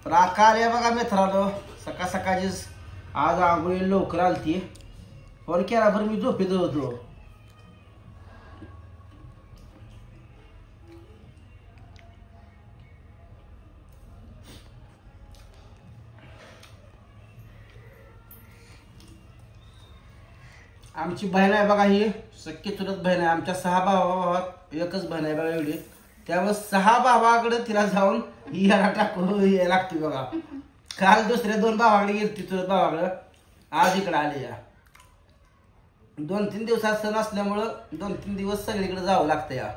राखा आल्या बघा मित्रांनो, सकाळ सकाळचीच आज आंघोळी लवकर आलती. फोन केला बरं मी झोपेत होतो. आमची बहीण आहे बघा, ही सख्खी चुलत बहीण आहे. आमच्या 6 भावात एकच बहीण आहे बघा एवढी. त्यामुळे 6 भावाकडे तिला जाऊन ही याला टाकून यायला लागते बघा. काल दुसऱ्या 2 भावाकडे गेली चुलत भावाकडे, आज इकडे आली या. 2-3 दिवसात सण असल्यामुळं 2-3 दिवस सगळीकडे जावं लागतं या.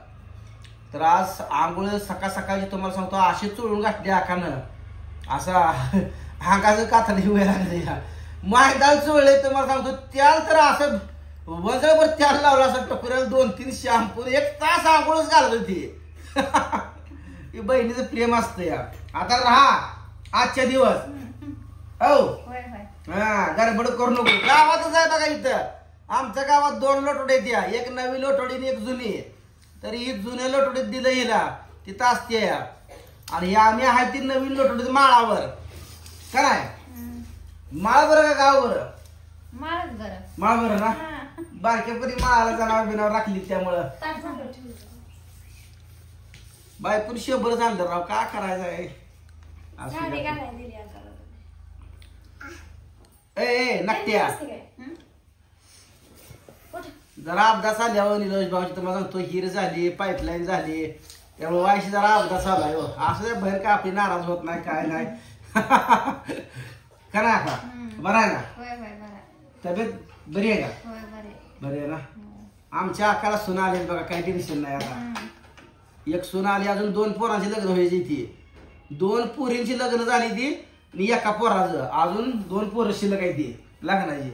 तर आज आंघोळ सकाळ सकाळची तुम्हाला सांगतो अशी चोळून घातली आखानं, असा अंगाचं कातडी व्हायला लागले या. मैदान चोळले तुम्हाला सांगतो. त्याला तर असं वजळभर त्याला लावला असं टकुऱ्याला 2-3 शॅम्पू 1 तास आंघोळच घालत होती. बहिणीचं प्रेम असतं या. आता राहा आजच्या दिवस हो हा, गडबड करू नको. गावातच आहे बघा इथं. आमच्या गावात 2 लोटोडे द्या, एक नवी लोटोडी आणि एक जुनी. तरी ही जुन्या लोटोडीत दिलं हिला, तिथं असते या. आणि आम्ही आहे ती नवीन लोटोडीत माळावर. काय माळ बरं का गाव बरं? माळ बरं ना. बारक्यापरी माळाला जनावर बिनावर राखली त्यामुळं बायपूर शेबर झालं राव. का करायचं आहे ए नकट्या. जरा अपघात झाल्यावर निलोज भाऊची तुम्हाला सांगतो हिर झाली, पाईपलाईन झाली, त्यामुळे वायशी जरा अपघात झालाय. असं बाहेर का आपली नाराज होत नाही काय नाही. करा का बरं आहे ना? तब्येत बरी आहे का? बरी आहे ना. आमच्या अकाला सून आले बघा, काही टेन्शन नाही. आता एक सून आली, अजून 2 पोरांची लग्न व्हायची ती. 2 पोरींची लग्न झाली ती आणि एका पोराचं अजून 2 पोरं शिल्लक आहे ती लग्नाची.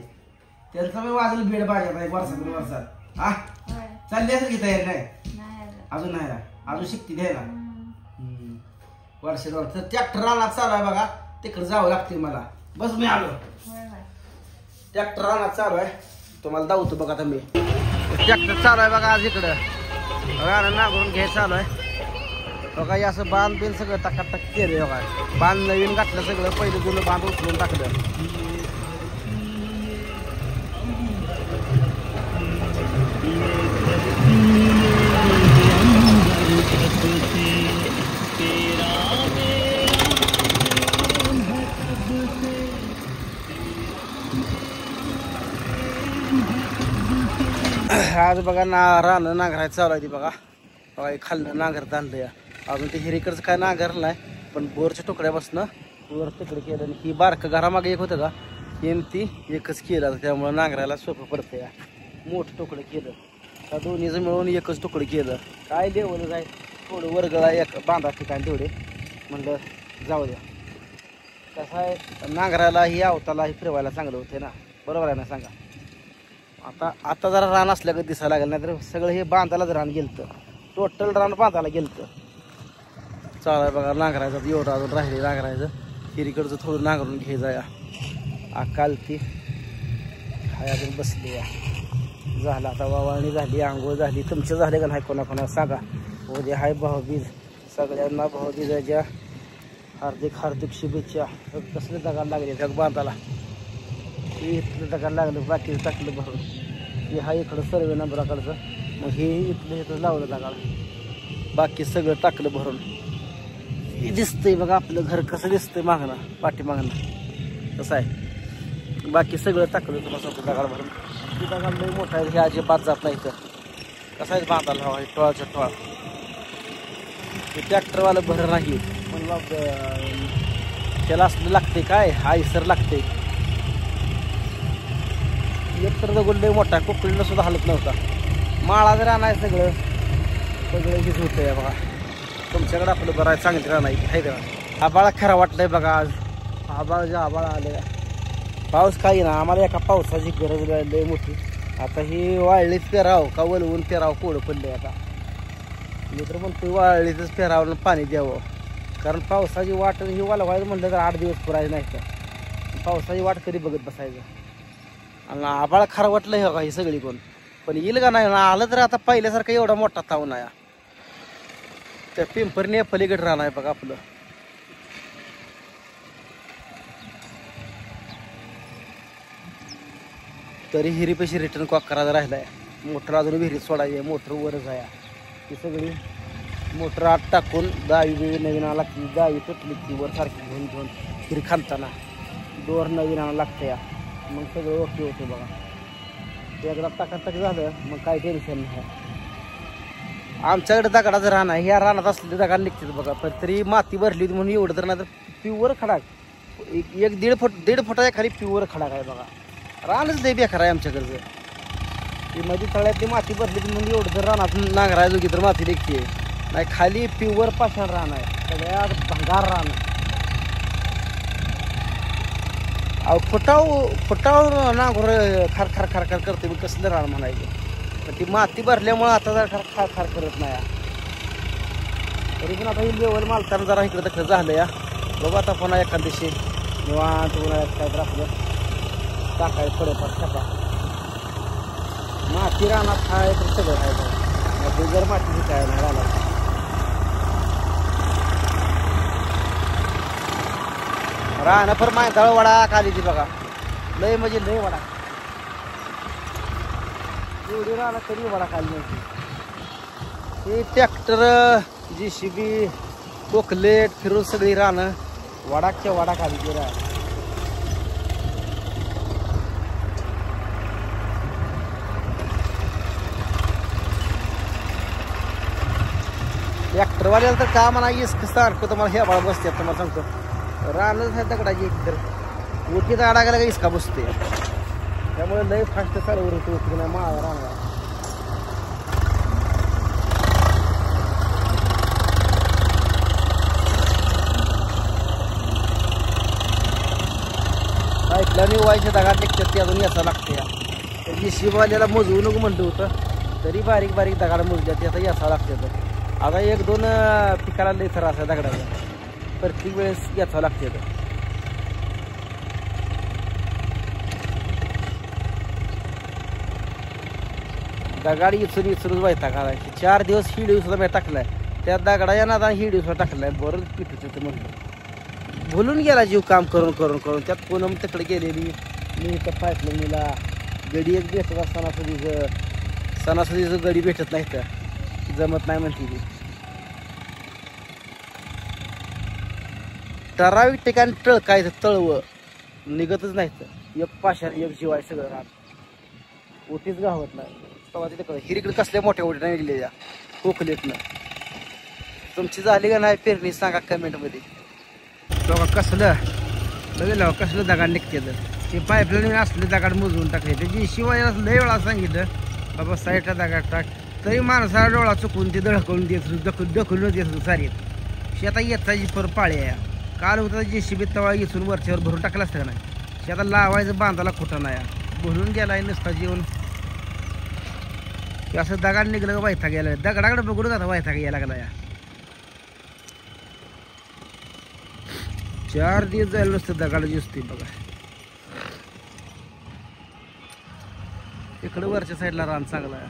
त्यांचं मी वाजलं बेड पाहिजे नाही वर्षात हा. चालली असेल की तयारी? नाही अजून नाही ना, अजून शिकती घ्यायला वर्ष 2. तर ट्रॅक्टर रानात चालू आहे बघा, तिकडे जावं लागते मला. बस मी आलो. ट्रॅक्टर रानात चालू आहे, तुम्हाला दावतो बघा. आता मी ट्रॅक्टर चालू आहे बघा आज इकडं रान नांगरून घ्यायचं चालू आहे बघा. असं बांध बिन सगळं टाकाटाक केलं बघा. बांध नवीन घातलं सगळं, पहिलं जुनं बांध उचलून टाकलं. आज बघा रान नांगरायचं चालू आहे ती बघा. बघा खाल्लं नांगरत आणलं या. अजून ते हिरीकडचं काय नांगरलं नाही, पण बोरच्या तुकड्यापासून वर तिकडे केलं. आणि ही बारकं घरामागे एक होतं का, हे ती एकच केलं, त्यामुळं नांगरायला सोपं पडतं या. मोठं तुकडं केलं, त्या दोन्हीचं मिळून एकच तुकडं केलं. काय लेवल जाय थोडं वरगळा एक बांधा ठिकाणी तेवढे म्हणलं जाऊ द्या. कसं आहे नांगरायला ही आवताला ही फिरवायला चांगलं होते ना, बरोबर आहे ना सांगा. आता जरा रान असल्या का दिसायला लागेल, नाही तर सगळं हे बांधायलाच रान गेलतं. टोटल रान बांधायला गेलतं. चालाय बघा नांगरायचं एवढं अजून राहिले नांगरायचं. हिरीकडचं थोडं नांगरून घ्यायचं या. अकाल ती हाय अजून बसली या. झालं आता वावळणी झाली, आंघोळ झाली. तुमचे झाले का नाही कोणाकोणा सांगा. उद्या हाय भाऊबीज, सगळ्यांना भाऊबीजाच्या हार्दिक हार्दिक शुभेच्छा. कसले दगाड लागले जग बांधाला, इथलं दगाड लागलं, बाकी टाकलं भरून. हे हा इकडं सर्वे नंबराकडचं, मग हे इथलं इथं लावलं दगाड, बाकी सगळं टाकलं भरून. हे दिसतंय बघा आपलं घर कसं दिसतंय मागणं पाठीमागणं कसं आहे. बाकी सगळं टाकलं तुम्हाला सांगतो दगाड भरून. ती दगाड लई मोठा आहे, हे अजिबात जात नाही. तर कसं आहे बांधायला हवा, टोळाच्या टोळा. हे ट्रॅक्टरवालं भर नाही म्हणलं त्याला असलं लागते काय आयसर लागते. एक तर दगड लई मोठा, कोकणीला सुद्धा हलत नव्हता. माळा जर आणाय सगळं हेच होतं आहे बघा. तुमच्याकडे आपलं बरं आहे, चांगली राहणार आहे का. आबाळा खरा वाटलंय बघा आज. आबाळ आले, पाऊस काही ना. आम्हाला एका पावसाची गरज लई मोठी. आता ही वाळलीच पेराव का वलवून पेराव कोडं पडले. आता मी तर म्हणतो वाळलीतच पेरावं पाणी द्यावं, कारण पावसाची वाट ही वालवायचं म्हटलं तर 8 दिवस पुरायचं नाही. तर पावसाची वाट कधी बघत बसायचं. आणि आबाळ खरं वाटलं हे काही सगळी कोण, पण येईल का नाही ना. आलं तर आता पहिल्यासारखं एवढा मोठा ताव नाही. त्या पिंपरने पलीकडे राहणार बघा आपलं. तरी हिरीपेशी रिटर्न कॉक करायला राहिला आहे. मोटर अजून विहिरीत सोडायची आहे, मोटर वरच आहे. ती सगळी मोटर आत टाकून दावी बिवी नवीन आला लागते. दावी तुटली ती वर सारखी घेऊन घेऊन हिरी खालताना दोर नवीन आणावं लागतं या. मग सगळं ओके होते बघा. ते एकदा टाकाटाक झालं मग काय टेन्शन नाही. आमच्याकडे दगडाचं रान आहे. ह्या रानात असलेले दगड निघतात बघा. पण तरी माती भरली होती म्हणून एवढं तर नाही तर प्युअर खडाक. एक दीड फुटाच्या खाली प्युअर खडाक आहे बघा. रानच लय बेकार आहे आमच्याकडचं. ती मध्ये तळ्यातली माती भरली होती म्हणून एवढं तर रानात नांगरायचो की तर माती निघते नाही. खाली प्युअर पाषाण रान आहे. सगळ्यात भंगार रान आहे. अहो फुटाव नांगोर खार खार खार खार करते मी कसलं रान म्हणायचं. पण ती माती भरल्यामुळं आता जरा खार खार करत नाही. तरी पण आता ही लेवल मालताना जरा इकडं तिकडं झालं या. बघू आता पुन्हा एखाद दिवशी निवांत उन्हाळ्यात काय तर आपलं टाकायचं थोडंफार छपा. माती रानात खाय तर सगळं खायचं. बिगर मातीची काय नाही रानात. राहणं पर मायदाळ वडा खाली ती बघा. लय म्हणजे लय वडा. एवढी राहणं तरी वडा खाली नव्हती. हे ट्रॅक्टर JCB कोकलेट फिरून सगळी राहणं वडाच्या वडा खाली ती राह. ट्रॅक्टरवाल्याला तर का म्हणा येस कसं अडकं तुम्हाला हे बाळा बसते. तुम्हाला सांगतो रानच आहे दगडाची एक तर ओटीत अडायला का इसका बसते. त्यामुळे लय फास्ट चालवर होतो ओटी नाही माळा राहणार. ऐकल्याने व्हायच्या दगाड निघतात ते अजून याचा लागते. तर JCBवाल्याला मोजवू नको म्हणलं होतं तरी बारीक बारीक दगाड मोजल्या ते आता याचा लागते. तर आता एक दोन पिकाला लय थर असं दगडाचा प्रत्येक वेळेस याचा लागते. तर दगाड इचून इचूनच व्हायचा काढायची. 4 दिवस ही दिवसाचा मी टाकलाय त्या दगडाच्या नादा ही दिवसा टाकलाय. बरंच पिठूच होतं म्हणलं. भुलून गेला जीव काम करून करून करून. त्यात पूनम तिकडे गेलेली. मी इथं पाईपलाईनीला गडी एक भेटत असताना सणासुदीचं गडी भेटत नाही तर जमत नाही म्हणते ती. ठराविक ठिकाणी टळकायचं तळवं निघतच नाही. तर एक पाषाण एक जीवाय सगळं राहत ओटीच गावत नाही. तेव्हा तिकडे हिरीकडे कसल्या मोठ्या ओटी नाही निघलेल्या कोकलेटनं. तुमची झाली का नाही पेरणी सांगा कमेंटमध्ये. बघा कसलं बघितलं कसलं दगाड निघते. ते पाईपलाईन असले दगाड मोजवून टाकले. त्याची शिवाय लय वेळा सांगितलं बाबा साईडला दगाड टाक तरी माणसाला डोळा चुकून ते दळकवून देत ढकलून देत सारीत. शेता येताची पर पाळी आहे. काल होता JCB तवा इथून वरच्यावर भरून टाकला असतं का नाही. शेता लावायचं बांधाला खोटा नाही. भरून गेलाय नुसता जेवण. असं दगाड निघलं वायथा गेला. दगडाकडे बघून आता वायथा यायला लागला या. 4 दिवस जायला नुसतं दगाड दिसते बघा. इकडं वरच्या साईडला रान चांगला आहे.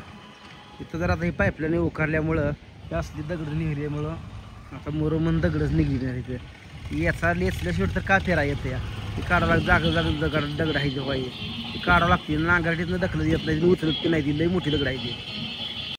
इथं जर आता ही पाईपलाईन उकारल्यामुळं हे असली दगड निघल्यामुळं आता मोरमन दगडच निघली नाही. तिथे याचा लेचल्याशिवाय तर का फेरा येतं या. ती काढावं लागतं जागा दगड आहे जेव्हा ती काढावं लागते. नांगरटीतनं दखलत येत नाही उचलत की नाही. ती लई मोठी दगड आहे ती.